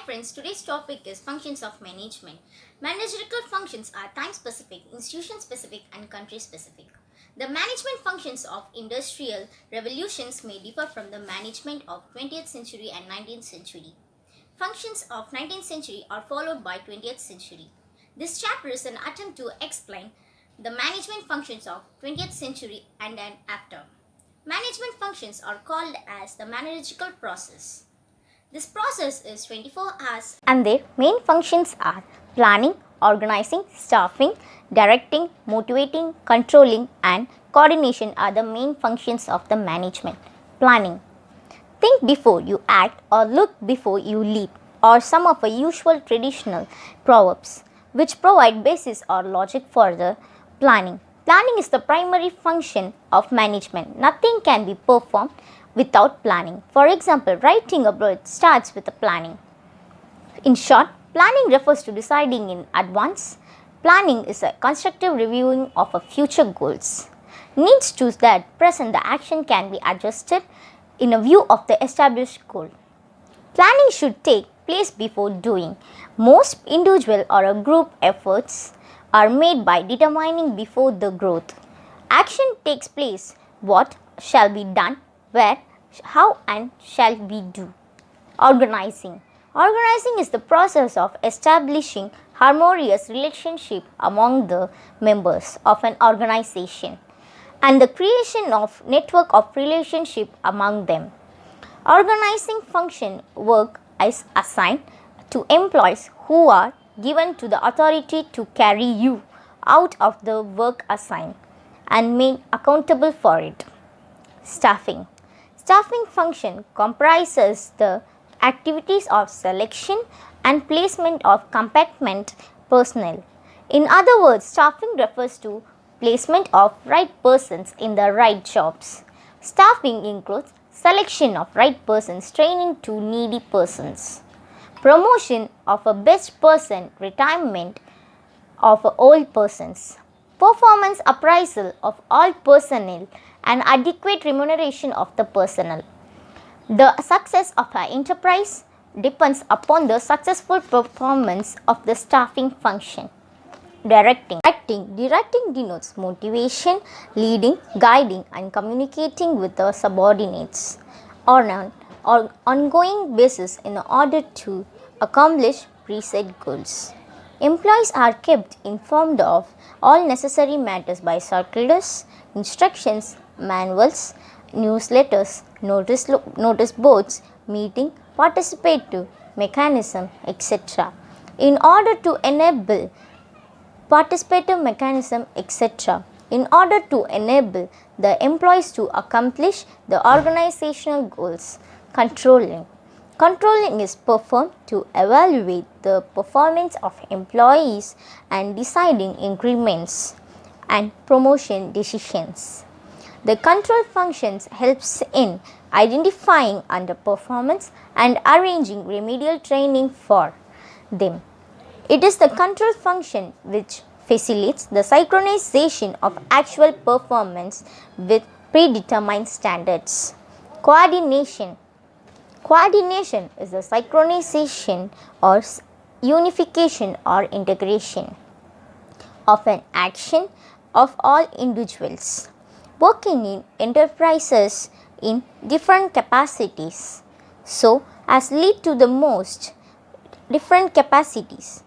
friends, today's topic is functions of management. Managerial functions are time specific, institution specific, and country specific. The management functions of industrial revolutions may differ from the management of 20th century and 19th century. Functions of 19th century are followed by 20th century. This chapter is an attempt to explain the management functions of 20th century and then after. Management functions are called as the managerial process. This process is 24 hours and their main functions are planning, organizing, staffing, directing, motivating, controlling, and coordination are the main functions of the management. Planning. Think before you act or look before you leap or some of the usual traditional proverbs which provide basis or logic for the planning. Planning is the primary function of management. Nothing can be performed without planning. For example, writing a book starts with a planning. In short, planning refers to deciding in advance. Planning is a constructive reviewing of a future goals. Needs to that present the action can be adjusted in a view of the established goal. Planning should take place before doing. Most individual or a group efforts are made by determining before the growth. Action takes place what shall be done, where, how and shall we do. Organizing. Organizing is the process of establishing harmonious relationship among the members of an organization and the creation of network of relationship among them. Organizing function work is assigned to employees who are given to the authority to carry you out of the work assigned and made accountable for it. Staffing. Staffing function comprises the activities of selection and placement of compartment personnel. In other words, staffing refers to placement of right persons in the right jobs. Staffing includes selection of right persons, training to needy persons, promotion of a best person, retirement of old persons, performance appraisal of all personnel, and adequate remuneration of the personnel. The success of an enterprise depends upon the successful performance of the staffing function. Directing. Directing denotes motivation, leading, guiding, and communicating with the subordinates on an ongoing basis in order to accomplish preset goals. Employees are kept informed of all necessary matters by circulars, instructions, manuals, newsletters, notice boards, meeting, participative mechanism, etc. In order to enable the employees to accomplish the organizational goals. Controlling. Controlling is performed to evaluate the performance of employees and deciding increments and promotion decisions. The control functions helps in identifying underperformance and arranging remedial training for them. It is the control function which facilitates the synchronization of actual performance with predetermined standards. Coordination. Coordination is the synchronization or unification or integration of an action of all individuals working in enterprises in different capacities so as lead to the most different capacities.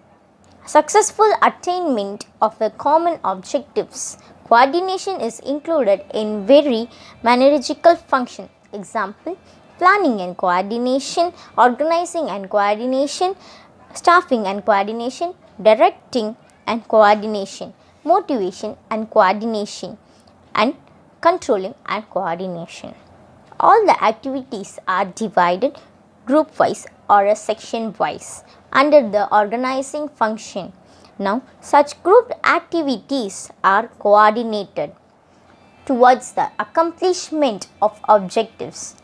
Successful attainment of a common objectives. Coordination is included in very managerial function. Example, planning and coordination, organizing and coordination, staffing and coordination, directing and coordination, motivation and coordination, and controlling and coordination. All the activities are divided group wise or a section wise under the organizing function. Now, such grouped activities are coordinated towards the accomplishment of objectives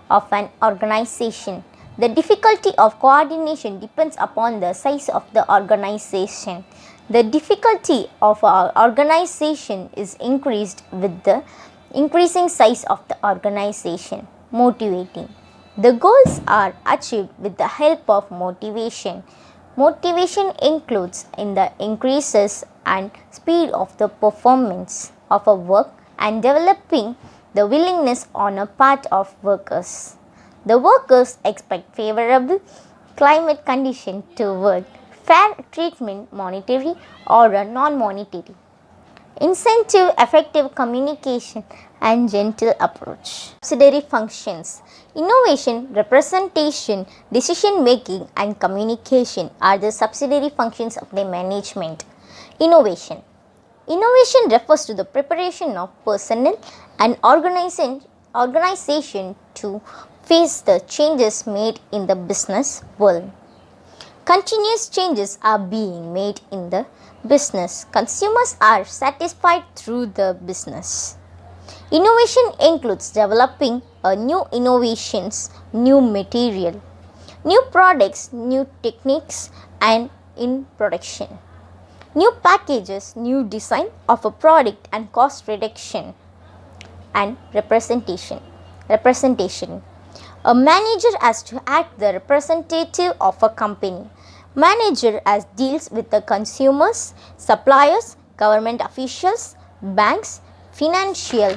of an organization. The difficulty of coordination depends upon the size of the organization. The difficulty of our organization is increased with the increasing size of the organization. Motivating. The goals are achieved with the help of motivation. Motivation includes in the increases and speed of the performance of a work and developing the willingness on a part of workers. The workers expect favorable climate condition to work, fair treatment monetary or a non-monetary. Incentive, effective communication and gentle approach. Subsidiary functions. Innovation, representation, decision making and communication are the subsidiary functions of the management. Innovation. Innovation refers to the preparation of personnel and organization to face the changes made in the business world. Continuous changes are being made in the business. Consumers are satisfied through the business. Innovation includes developing new innovations, new material, new products, new techniques and in production. New packages, new design of a product and cost reduction and representation. A manager has to act the representative of a company. Manager as deals with the consumers, suppliers, government officials, banks, financial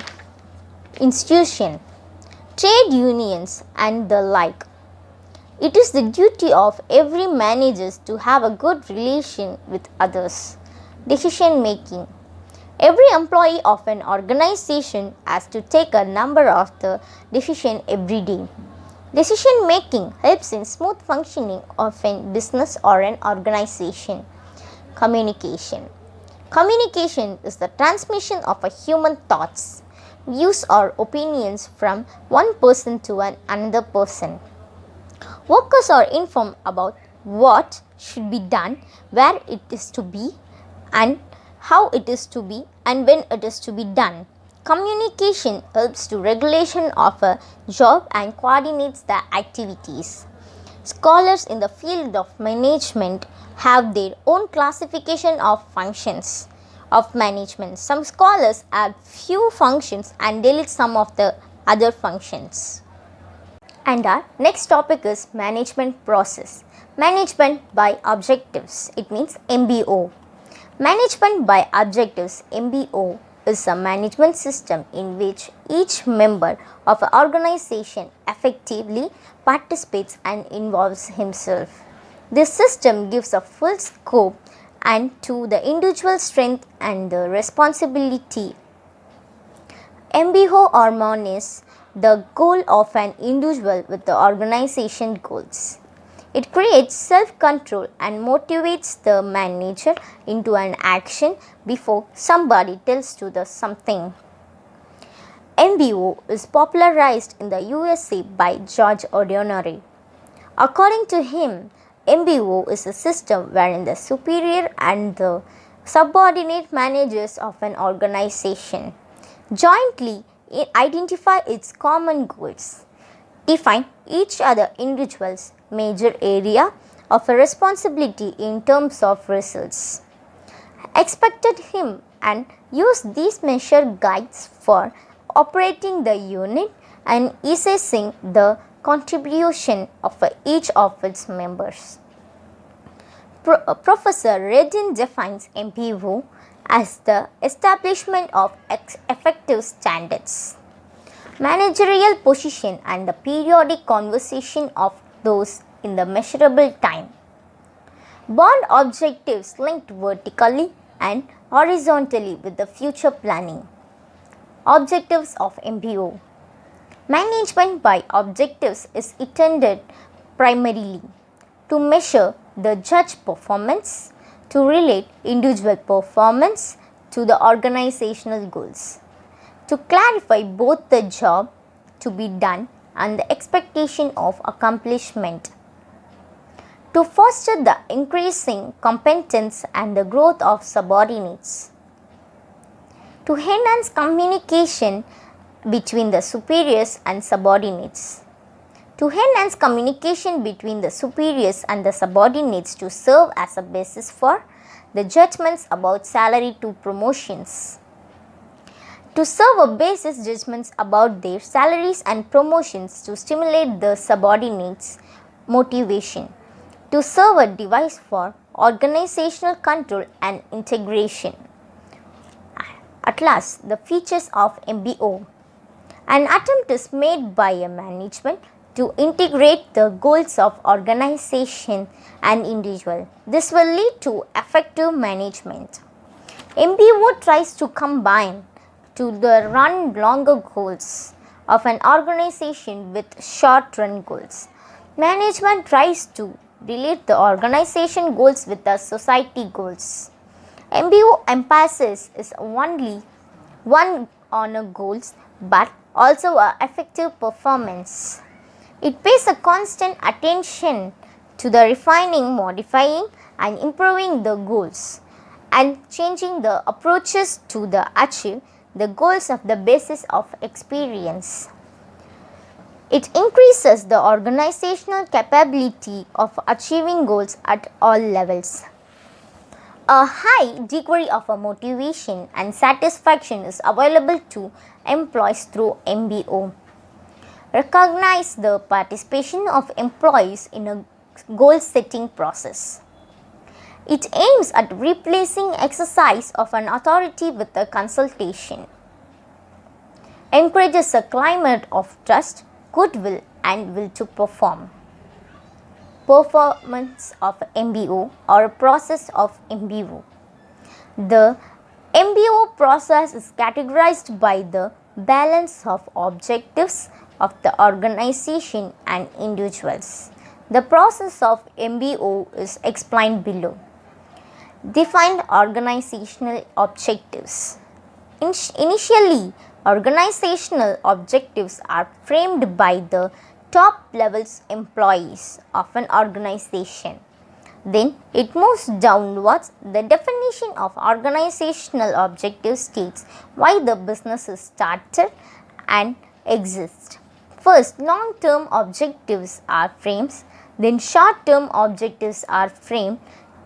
institutions, trade unions and the like. It is the duty of every manager to have a good relation with others. Decision making. Every employee of an organization has to take a number of the decision every day. Decision making helps in smooth functioning of a business or an organization. Communication. Communication is the transmission of a human thoughts, views or opinions from one person to another person. Workers are informed about what should be done, where it is to be, and how it is to be, and when it is to be done. Communication helps to regulation of a job and coordinates the activities. Scholars in the field of management have their own classification of functions of management. Some scholars add few functions and delete some of the other functions. And our next topic is management process. Management by objectives. It means MBO. Management by objectives, MBO, is a management system in which each member of an organization effectively participates and involves himself. This system gives a full scope and to the individual strength and the responsibility. MBO harmonies the goal of an individual with the organization goals. It creates self-control and motivates the manager into an action before somebody tells to the something. MBO is popularized in the USA by George Ordonez. According to him, MBO is a system wherein the superior and the subordinate managers of an organization jointly identify its common goals, define each other individual's major area of a responsibility in terms of results, expected him and use these measure guides for operating the unit and assessing the contribution of each of its members. Professor Redin defines MBO as the establishment of effective standards, managerial position and the periodic conversation of those in the measurable time. Bond objectives linked vertically and horizontally with the future planning. Objectives of MBO. Management by objectives is intended primarily to measure the judge performance, to relate individual performance to the organizational goals, to clarify both the job to be done and the expectation of accomplishment, to foster the increasing competence and the growth of subordinates, to enhance communication between the superiors and subordinates, to enhance communication between the superiors and the subordinates to serve as a basis for the judgments about salary to promotions, to serve a basis judgments about their salaries and promotions to stimulate the subordinates' motivation, to serve a device for organizational control and integration. At last, the features of MBO. An attempt is made by a management to integrate the goals of organization and individual. This will lead to effective management. MBO tries to combine to the run longer goals of an organization with short run goals. Management tries to relate the organization goals with the society goals. MBO emphasis is only one on a goals but also a effective performance. It pays a constant attention to the refining, modifying and improving the goals and changing the approaches to the achieve the goals of the basis of experience. It increases the organizational capability of achieving goals at all levels. A high degree of motivation and satisfaction is available to employees through MBO. Recognize the participation of employees in a goal setting process. It aims at replacing exercise of an authority with a consultation. Encourages a climate of trust, goodwill and will to perform. Performance of MBO or a process of MBO. The MBO process is categorized by the balance of objectives of the organization and individuals. The process of MBO is explained below. Defined organizational objectives. Initially, organizational objectives are framed by the top levels employees of an organization. Then it moves downwards. The definition of organizational objectives states why the business is started and exists. First, long-term objectives are framed, then short-term objectives are framed,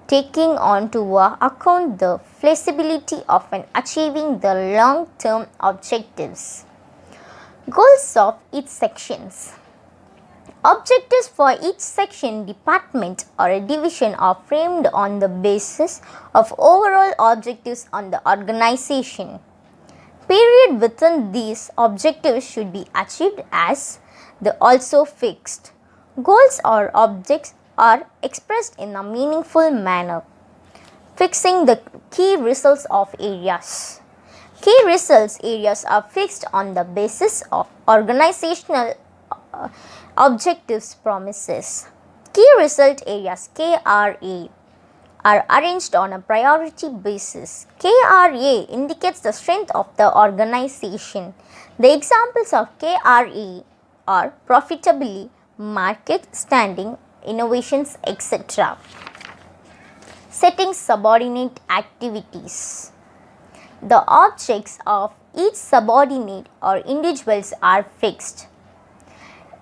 taking on to account the flexibility of achieving the long-term objectives. Goals of each sections. Objectives for each section, department or a division are framed on the basis of overall objectives on the organization. Period within these objectives should be achieved as the also fixed. Goals or objects are expressed in a meaningful manner. Fixing the key results of areas. Key results areas are fixed on the basis of organizational objectives promises. Key result areas KRA are arranged on a priority basis. KRA indicates the strength of the organization. The examples of KRA are profitability, market standing, innovations, etc. Setting subordinate activities. The objects of each subordinate or individuals are fixed.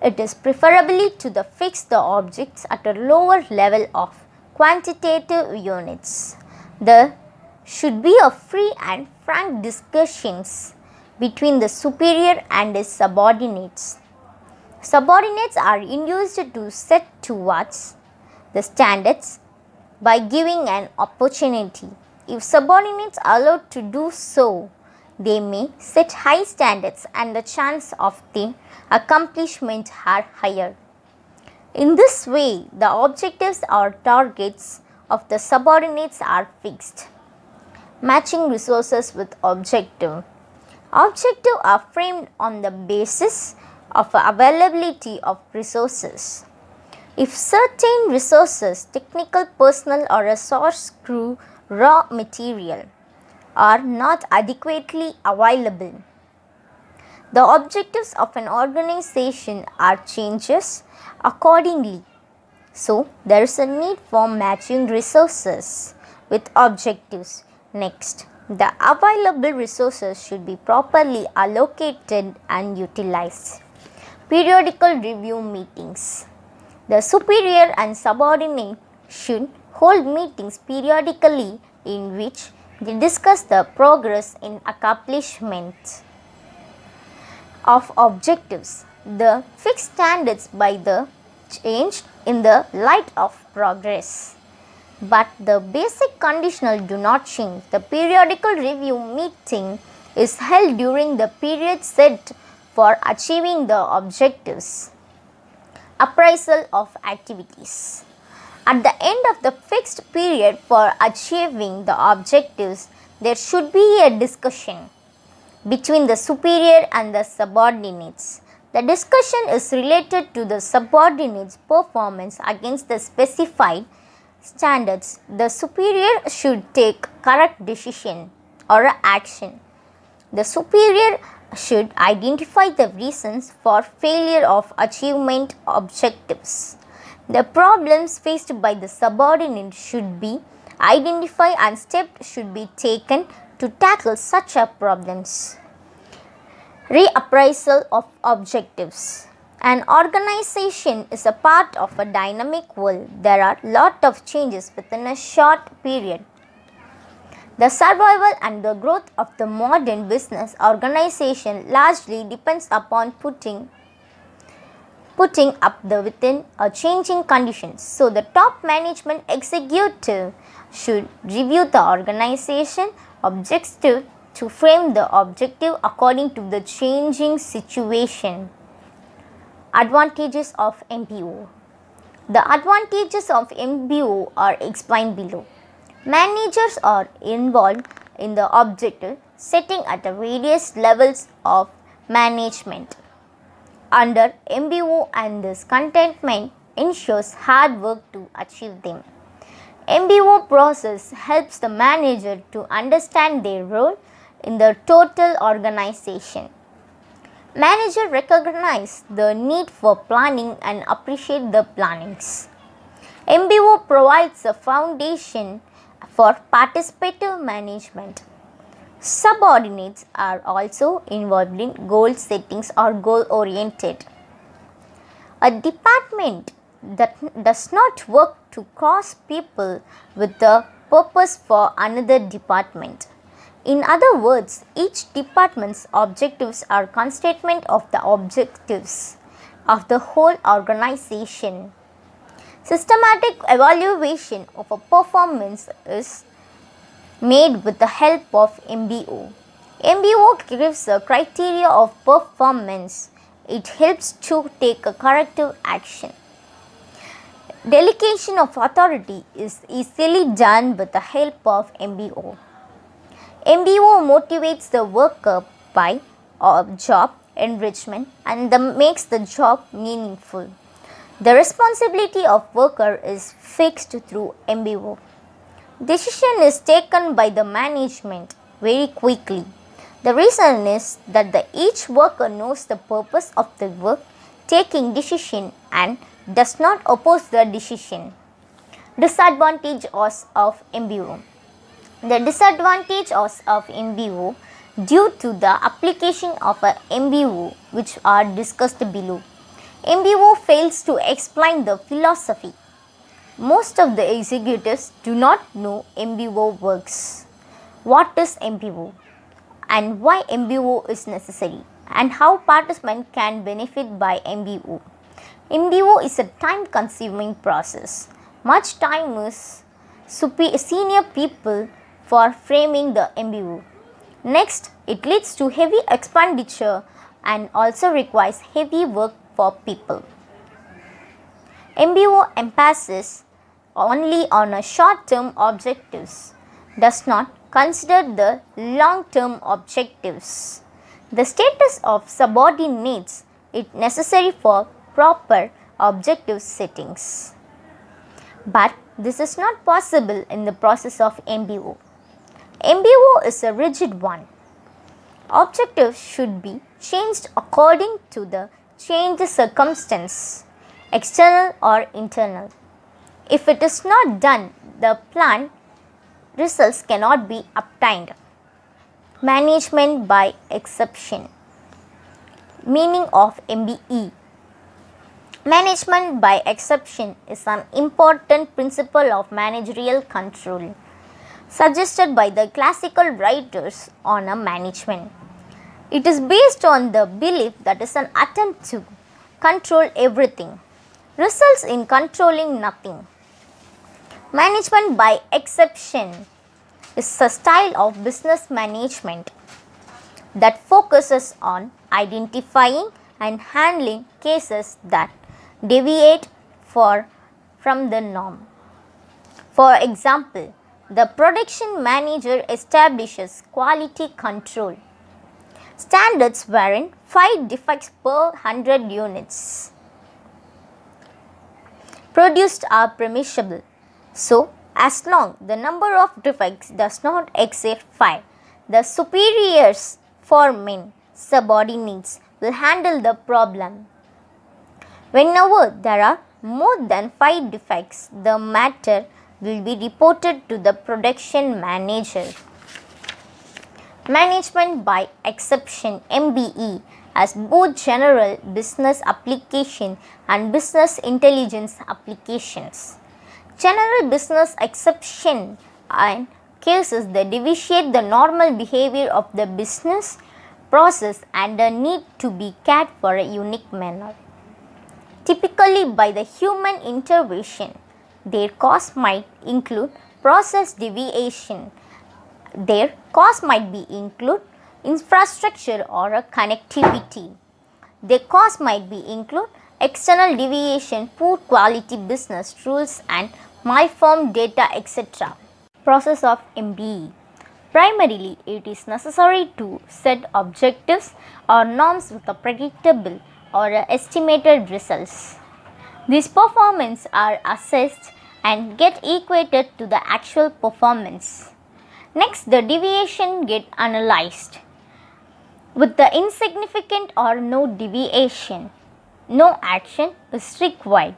It is preferably to fix the objects at a lower level of quantitative units. There should be a free and frank discussions between the superior and his subordinates. Subordinates are induced to set towards the standards by giving an opportunity. If subordinates are allowed to do so, they may set high standards and the chance of their accomplishment are higher. In this way, the objectives or targets of the subordinates are fixed. Matching resources with objective. Objectives are framed on the basis of availability of resources. If certain resources, technical personnel or a source crew, raw material are not adequately available, the objectives of an organization are changes accordingly. So, there is a need for matching resources with objectives. Next, the available resources should be properly allocated and utilized. Periodical review meetings. The superior and subordinate should hold meetings periodically in which We discuss the progress in accomplishment of objectives. The fixed standards by the changed in the light of progress. But the basic conditional do not change. The periodical review meeting is held during the period set for achieving the objectives. Appraisal of activities. At the end of the fixed period for achieving the objectives, there should be a discussion between the superior and the subordinates. The discussion is related to the subordinates' performance against the specified standards. The superior should take correct decision or action. The superior should identify the reasons for failure of achievement objectives. The problems faced by the subordinate should be identified and steps should be taken to tackle such problems. Re-appraisal of objectives. An organization is a part of a dynamic world. There are a lot of changes within a short period. The survival and the growth of the modern business organization largely depends upon putting up within a changing conditions. So the top management executive should review the organization objective to frame the objective according to the changing situation. Advantages of MBO. The advantages of MBO are explained below. Managers are involved in the objective setting at the various levels of management. Under MBO, and this contentment ensures hard work to achieve them. MBO process helps the manager to understand their role in the total organization. Manager recognize the need for planning and appreciate the plannings. MBO provides a foundation for participative management. Subordinates are also involved in goal settings or goal oriented. A department that does not work to cross people with the purpose for another department. In other words, each department's objectives are constituent of the objectives of the whole organization. Systematic evaluation of a performance is made with the help of MBO. MBO gives a criteria of performance. It helps to take a corrective action. Delegation of authority is easily done with the help of MBO. MBO motivates the worker by job enrichment and makes the job meaningful. The responsibility of worker is fixed through MBO. Decision is taken by the management very quickly. The reason is that each worker knows the purpose of the work taking decision and does not oppose the decision. Disadvantages of MBO. The disadvantages of MBO due to the application of a MBO which are discussed below. MBO fails to explain the philosophy. Most of the executives do not know MBO works. What is MBO and why MBO is necessary and how participants can benefit by MBO. MBO is a time-consuming process. Much time is senior people for framing the MBO. Next, it leads to heavy expenditure and also requires heavy work for people. MBO emphasis only on a short-term objectives, does not consider the long-term objectives. The status of subordinates is necessary for proper objective settings. But this is not possible in the process of MBO. MBO is a rigid one. Objectives should be changed according to the changed circumstance, external or internal. If it is not done, the planned results cannot be obtained. Management by exception. Meaning of MBE. Management by exception is an important principle of managerial control. suggested by the classical writers on a management. It is based on the belief that is an attempt to control everything results in controlling nothing. Management by exception is a style of business management that focuses on identifying and handling cases that deviate from the norm. For example, the production manager establishes quality control standards wherein 5 defects per 100 units produced are permissible. So, as long the number of defects does not exceed 5, the superiors foremen, subordinates will handle the problem. Whenever there are more than 5 defects, the matter will be reported to the production manager. Management by exception (MBE) has both general business application and business intelligence applications. General business exception and cases that deviate the normal behavior of the business process and the need to be cared for a unique manner. Typically by the human intervention, their cause might include process deviation. Their cause might be include infrastructure or a connectivity. Their cause might be include external deviation, poor quality business rules and malformed data, etc. Process of MBE. Primarily, it is necessary to set objectives or norms with a predictable or estimated results. These performances are assessed and get equated to the actual performance. Next, the deviation get analyzed. With the insignificant or no deviation, no action is required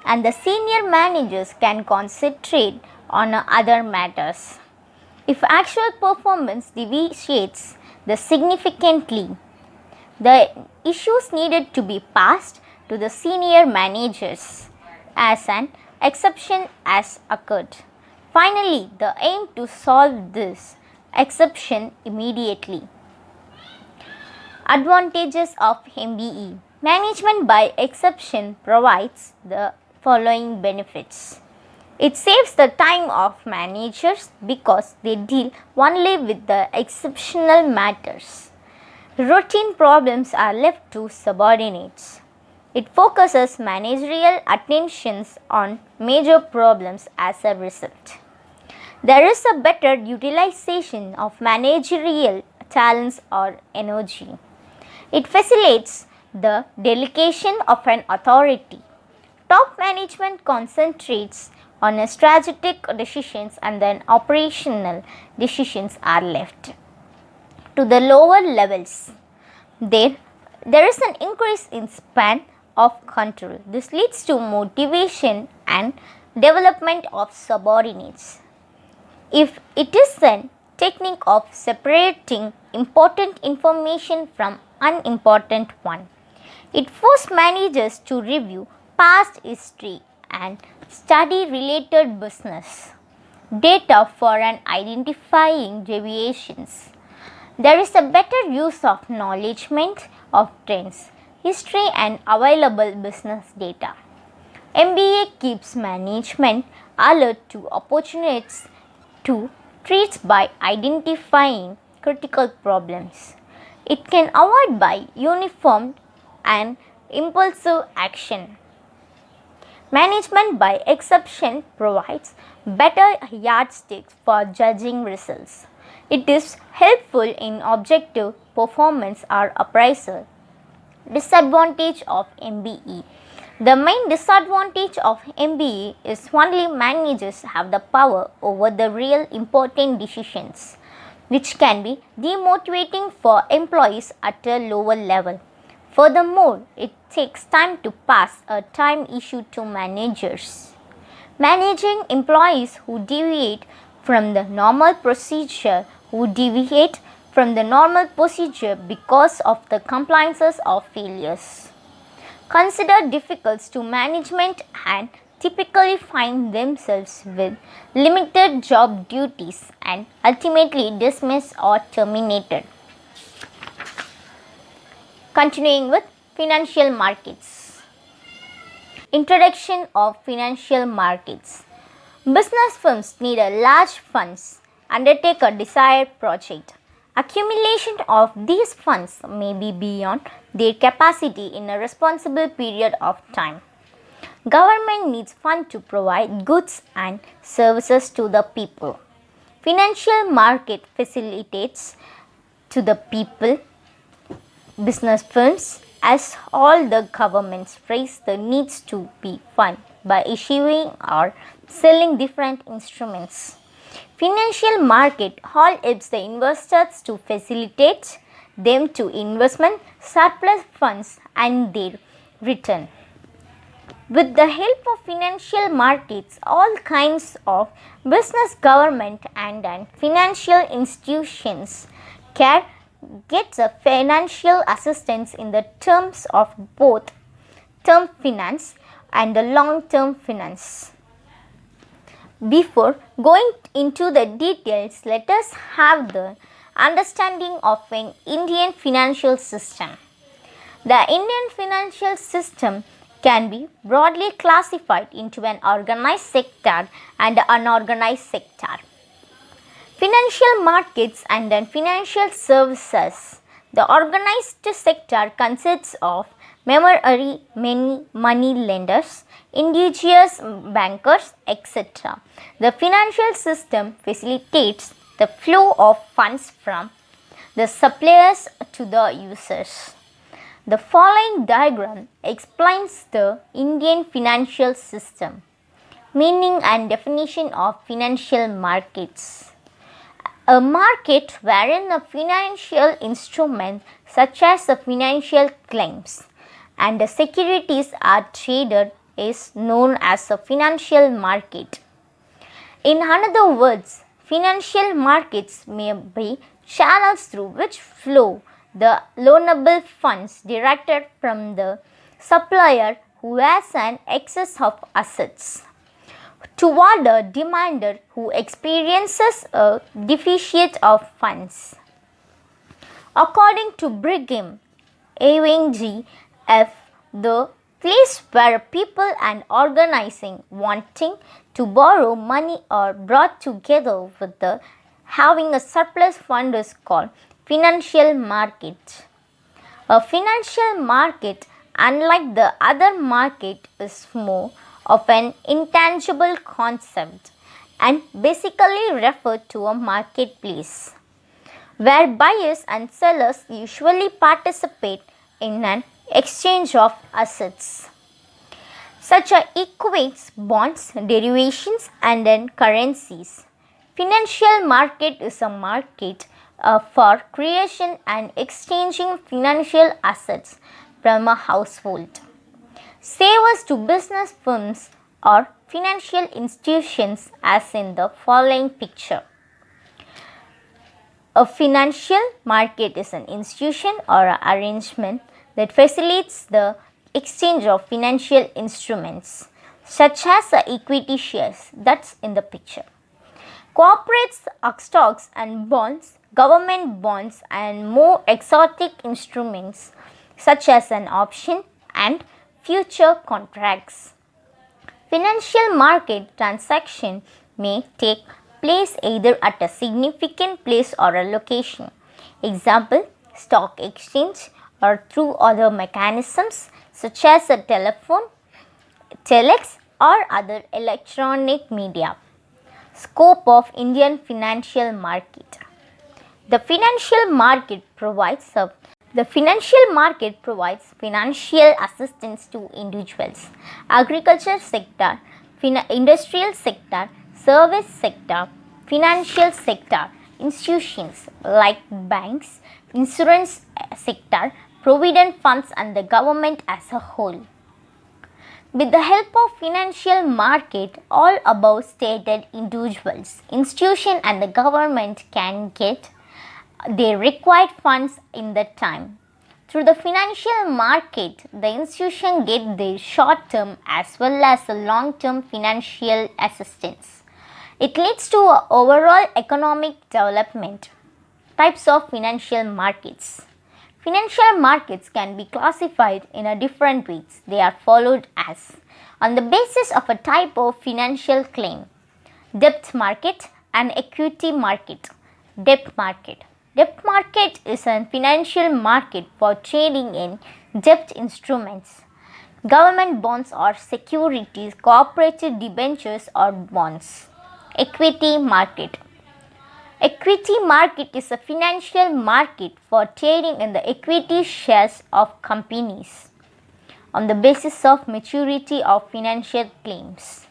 and the senior managers can concentrate on other matters. If actual performance deviates significantly, the issues needed to be passed to the senior managers as an exception has occurred. Finally, the aim to solve this exception immediately. Advantages of MBE. Management by exception provides the following benefits. It saves the time of managers because they deal only with the exceptional matters. Routine problems are left to subordinates. It focuses managerial attentions on major problems as a result. There is a better utilization of managerial talents or energy. It facilitates the delegation of an authority. Top management concentrates on strategic decisions and then operational decisions are left to the lower levels. There is an increase in span of control. This leads to motivation and development of subordinates. If it is a technique of separating important information from unimportant one, it forces managers to review past history and study related business data for an identifying deviations. There is a better use of acknowledgement of trends, history and available business data. MBA keeps management alert to opportunities to treat by identifying critical problems. It can avoid by uniform and impulsive action. Management by exception provides better yardsticks for judging results. It is helpful in objective performance or appraisal. Disadvantage of MBE. The main disadvantage of MBE is only managers have the power over the real important decisions, which can be demotivating for employees at a lower level. Furthermore, it takes time to pass a time issue to managers. Managing employees who deviate from the normal procedure because of the compliances or failures. Consider difficult to management and typically find themselves with limited job duties and ultimately dismissed or terminated. Continuing with financial markets. Introduction of financial markets. Business firms need a large funds undertake a desired project. Accumulation of these funds may be beyond their capacity in a responsible period of time. Government needs funds to provide goods and services to the people. Financial market facilitates to the people, business firms, as all the governments raise the needs to be funded by issuing or selling different instruments. Financial market all helps the investors to facilitate them to investment surplus funds and their return. With the help of financial markets, all kinds of business, government and financial institutions can get a financial assistance in the terms of both term finance and the long-term finance. Before going into the details, let us have the understanding of an Indian financial system. The Indian financial system can be broadly classified into an organized sector and unorganized sector. Financial markets and then financial services. The organized sector consists of many money lenders, indigenous bankers, etc. The financial system facilitates the flow of funds from the suppliers to the users. The following diagram explains the Indian financial system. Meaning and definition of financial markets. A market wherein a financial instrument such as the financial claims and the securities are traded is known as a financial market. In other words, financial markets may be channels through which flow the loanable funds directed from the supplier who has an excess of assets toward a demander who experiences a deficit of funds. According to Brigham, AVG-F, the place where people and organizing wanting to borrow money are brought together with the having a surplus fund is called financial market. A financial market, unlike the other market, is more of an intangible concept and basically refer to a marketplace where buyers and sellers usually participate in an exchange of assets. Such equates bonds, derivations and then currencies. Financial market is a market for creation and exchanging financial assets from a household. Savers to business firms or financial institutions as in the following picture. A financial market is an institution or an arrangement that facilitates the exchange of financial instruments such as equity shares, that's in the picture. Corporates, stocks and bonds, government bonds and more exotic instruments such as an option and future contracts. Financial market transaction may take place either at a significant place or a location. Example, stock exchange or through other mechanisms such as a telephone, telex or other electronic media. Scope of Indian financial market. The financial market provides financial assistance to individuals, agriculture sector, industrial sector, service sector, financial sector, institutions like banks, insurance sector, provident funds and the government as a whole. With the help of financial market, all above stated individuals, institution and the government can get their required funds in the time. Through the financial market, the institution get their short-term as well as the long-term financial assistance. It leads to overall economic development. Types of financial markets. Financial markets can be classified in a different ways. They are followed as on the basis of a type of financial claim. Debt market and equity market. Debt market. Debt market is a financial market for trading in debt instruments. Government bonds or securities, cooperative debentures or bonds. Equity market. Equity market is a financial market for trading in the equity shares of companies on the basis of maturity of financial claims.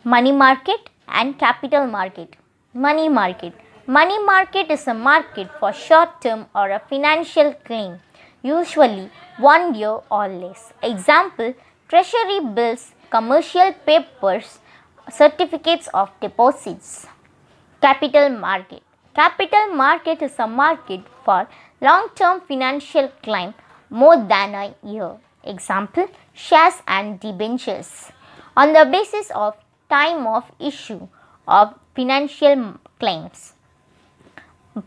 Money market and capital market. Money market. Money market is a market for short-term or a financial claim, usually 1 year or less. Example, treasury bills, commercial papers, certificates of deposits. Capital market. Capital market is a market for long-term financial claim more than a year. Example, shares and debentures. On the basis of time of issue of financial claims.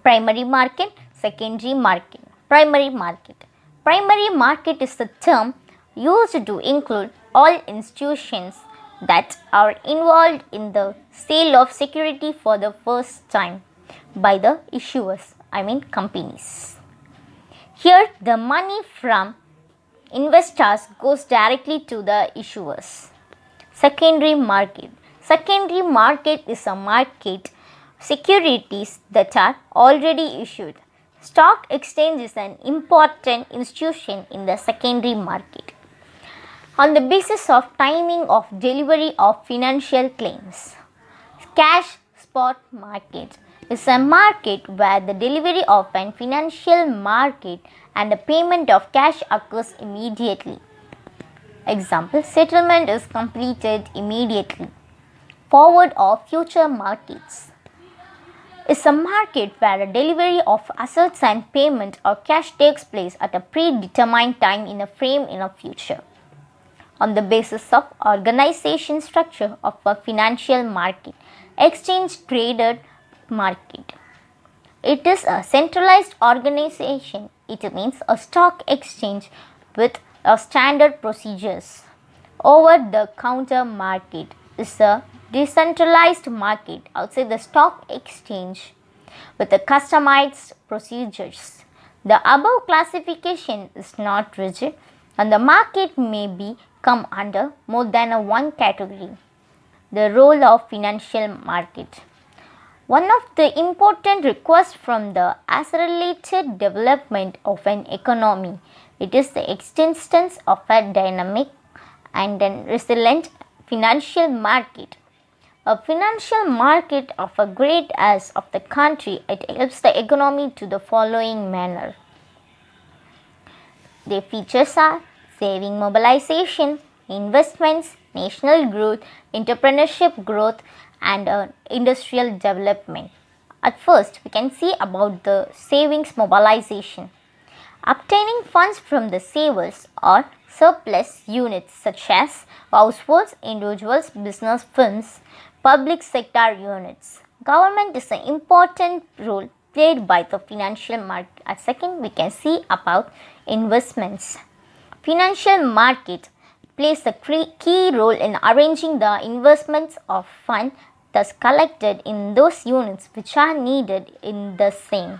Primary market, secondary market. Primary market. Primary market is the term used to include all institutions that are involved in the sale of security for the first time by the issuers, companies. Here the money from investors goes directly to the issuers. Secondary market. Secondary market is a market securities that are already issued. Stock exchange is an important institution in the secondary market. On the basis of timing of delivery of financial claims. Cash spot market is a market where the delivery of an financial market and the payment of cash occurs immediately. Example, settlement is completed immediately. Forward or future markets is a market where a delivery of assets and payment or cash takes place at a predetermined time in a frame in the future. On the basis of organization structure of a financial market, exchange traded market. It is a centralized organization. It means a stock exchange with a standard procedures. Over-the-counter market is a decentralized market outside the stock exchange with the customized procedures. The above classification is not rigid and the market may be come under more than one category. The role of financial market. One of the important requests from the accelerated development of an economy, it is the existence of a dynamic and then resilient financial market. A financial market of a great as of the country, it helps the economy to the following manner. Their features are saving mobilization, investments, national growth, entrepreneurship growth and industrial development. At first, we can see about the savings mobilization. Obtaining funds from the savers or surplus units such as households, individuals, business firms, public sector units. Government is an important role played by the financial market. At second, we can see about investments. Financial market plays a key role in arranging the investments of funds thus collected in those units which are needed in the same.